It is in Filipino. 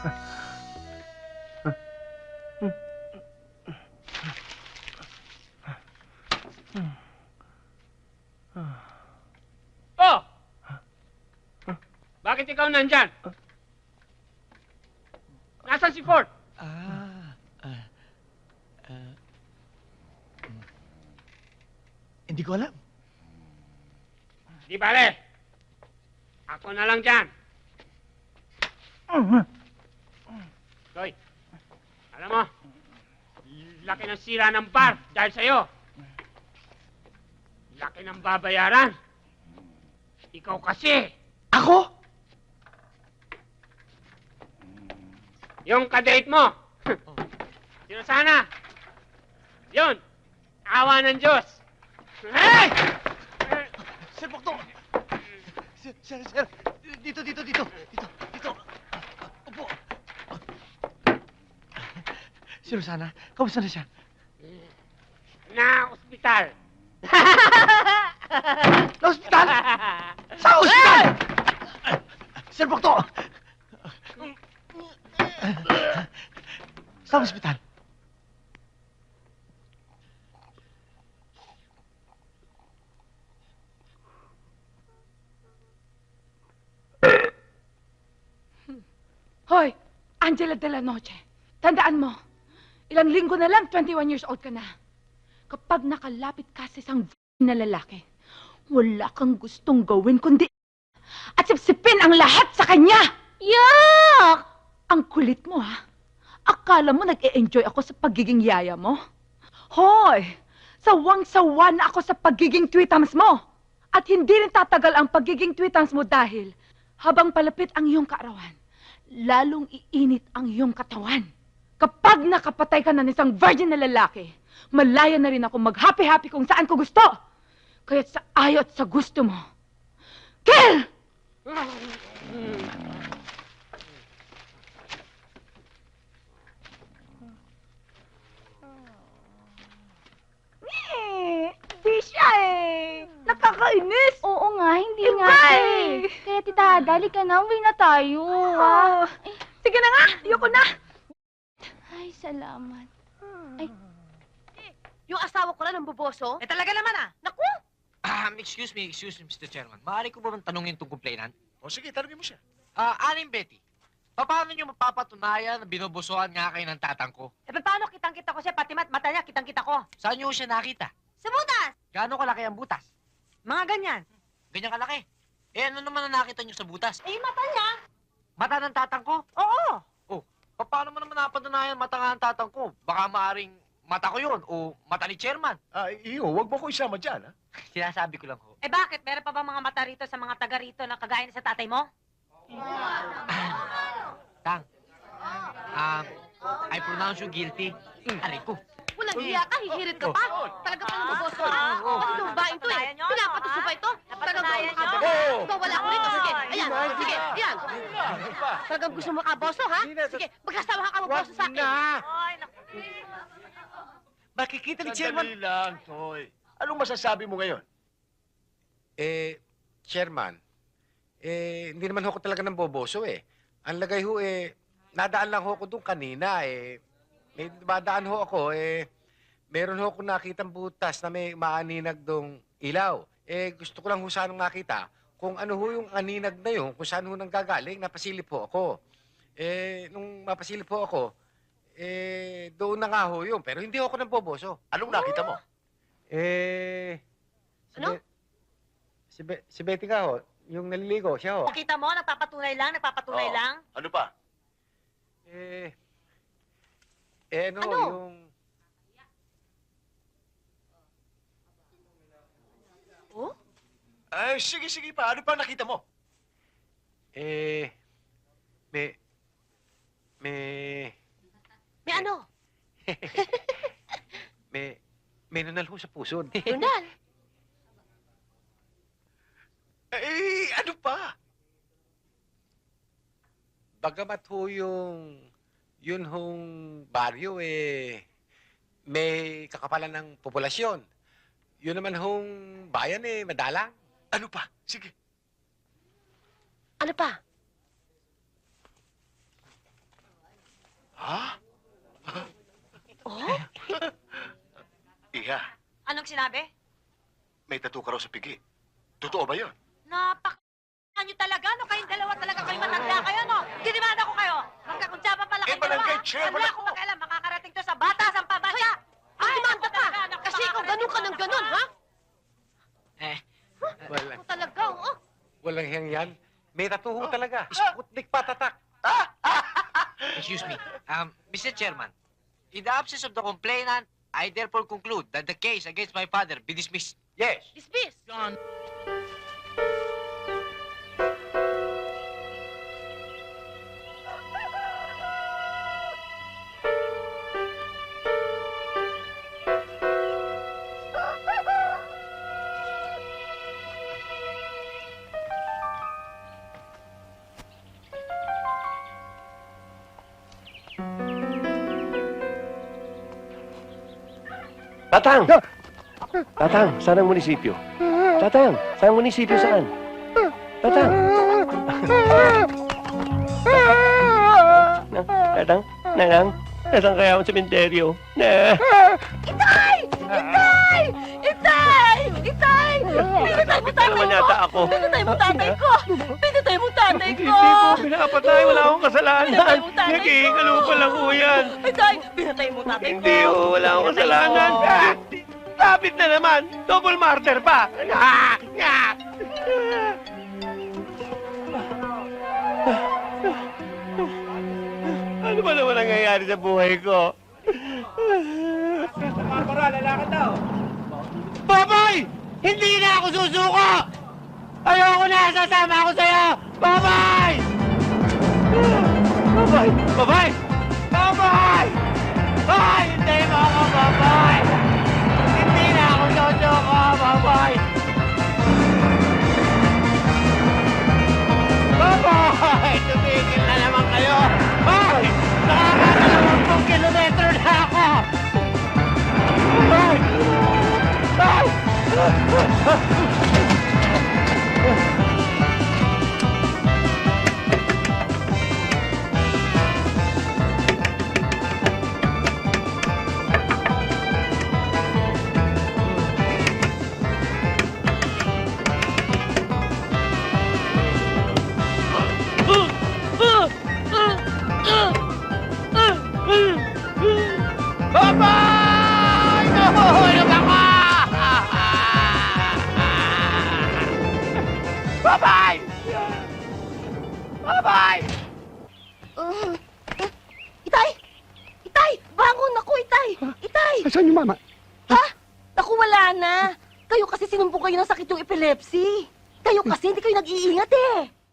Oh! Bakit ikaw nandyan? Nasaan si Ford? Hindi ko alam. Di bale. Ako na lang dyan. Toy, alam mo, laki ng sira ng bar dahil sa'yo. Laki ng babayaran. Ikaw kasi. Ako? Yung kadate mo. Sino sana? Yun. Awa ng Diyos. Hey! Sir Proctor! Sir. Dito. Upo. Si Rosana, kamusta na siya? Na ospital. Sa ospital? Sa ospital! Sir Proctor! Sa ospital? Hoy, Angela de la Noche, tandaan mo, ilang linggo na lang, 21 years old ka na. Kapag nakalapit ka sa isang na lalaki, wala kang gustong gawin kundi at sipsipin ang lahat sa kanya! Yuck! Ang kulit mo, ha? Akala mo nag-e-enjoy ako sa pagiging yaya mo? Hoy! Sawang-sawa na ako sa pagiging twitams mo! At hindi rin tatagal ang pagiging twitams mo dahil habang palapit ang iyong kaarawan, lalong iinit ang iyong katawan. Kapag nakapatay ka na ng isang virgin na lalaki, malaya na rin ako mag-happy-happy kung saan ko gusto. Kaya't sa ayaw at sa gusto mo, kill! Di siya eh. Nakakainis. Oo nga, hindi Iba nga eh. Kaya tita, dali ka na, uwi na tayo. Sige na nga, ayoko na. Ay, salamat. Yung asawa ko na ng buboso? Eh talaga naman ah! Naku! Excuse me, Mr. Chairman. Maaari ko ba bang tanungin itong complainant? O sige, tanongin mo siya. Aling Betty, paano niyo mapapatunayan na binubusuhan nga kayo ng tatang ko? Eh, paano kitang-kita ko siya? Pati mata niya, kitang-kita ko. Saan niyo siya nakita? Sa butas! Gaano kalaki ang butas? Mga ganyan. Ganyan kalaki. Eh ano naman ang nakita niyo sa butas? Eh, yung mata niya. Mata ng tatang ko? Oo. Paano mo naman napatunayan mata nga ng tatang ko? Baka maaring mata ko yun o mata ni Chairman. Wag mo ko isama dyan, ha? Sinasabi ko lang ho. Eh, bakit? Meron pa ba mga mata rito sa mga taga rito na kagaya na sa tatay mo? Tang, I pronounce you guilty. Aray ko. Walang hiya ka, hihirit ka pa. Talaga pa ng buboso ka. Ano yung babaeng to eh? Pinapatuso pa ito. Napatunayan Talagang nyo? makaboso. Ikaw, wala ko rito. Sige, ayan. Sige, ayan. Talagang gusto mo makaboso, ha? Sige, magkasawa ka maboso sa akin. Ay, naku. Makikita ni Chairman. Sandali lang, Toy. Anong masasabi mo ngayon? Chairman, hindi naman ho ko talaga ng boboso eh. Ang lagay ho nadaan lang ho ko doon kanina may dumadaan ho ako meron ho akong nakitang butas na may maaninag dong ilaw. Gusto ko lang ho sanang makita kung ano ho yung aninag na yun, kung saan ho nang gagaling, napasilip ho ako. Nung mapasilip ho ako, doon na nga ho yun, pero hindi ho ako ng boboso. Anong nakita mo? Ano? Si Betty nga ho, yung naliligo, siya ho. Nakita mo, nagpapatunay lang. Oo. Ano pa? Ano? Ano? Yung... Oh? Sige pa. Ano pa nakita mo? May May ano? may nunal ho sa puso. Lunal. Ano pa? Bagamat ho yun hong baryo may kakapalan ng populasyon. Yun naman hong bayan madalang. Ano pa? Sige. Ano pa? Ha? Oh? Iha, Anong sinabi? may tattoo ka raw sa pigi. Totoo ba yun? Nyo talaga, no? Kayong dalawa talaga kayo matanda kayo, no? Dinimanda ko kayo. Magkakuntsaba pala kayong dalawa. barangay chair, Wala akong pakialam. Makakarating to sa bata, sa pabasa. Ay, demanda ka. Kasi ikaw ganun ka ng ganun, ha? Walang, Ako talaga, oh. walang hiyang yan. May tattoo ho talaga. Sputnik patatak. Excuse me. Mr. Chairman, in the absence of the complainant, I therefore conclude that the case against my father be dismissed. Yes. Dismiss. Tatang! Tatang, saan ang munisipyo? Tatang, saan ang munisipyo saan? Tatang! Tatang, nanang, nasaan kaya ang sementeryo? Itay! Itay! Itay! Itay! Pinatay mo tatay naman ko! yata ako. Pinatay mo tatay ko! Pinatay mo tatay ko! Hindi ko pinapatay, wala akong kasalanan. Pinatay mo tatay ko. Nagihingalo pa lang ho yan. Itay! Pinatay mo tatay ko! Hindi ho, wala akong kasalanan. Kapit na naman, double murder pa. Ano ba naman nangyayari sa buhay ko? Babay! Hindi na ako susuko! Ayoko na! Sasama ako sa'yo! Babay! Babay! Babay! Babay! Ay! Hindi mo ako, babay! Hindi na ako susuko! Babay! Babay! Tumigil na naman kayo! Ay! Nakakadalawang kilometro na ako! Ay! Ay! Babay! Nahuhulog ako! Babay! Babay! Itay! Itay! Bangon ako, Itay! Itay! Saan yung mama? Ha? Naku, wala na. Kayo kasi sinumpong kayo ng sakit yung epilepsy. Kayo kasi hindi kayo nag-iingat eh.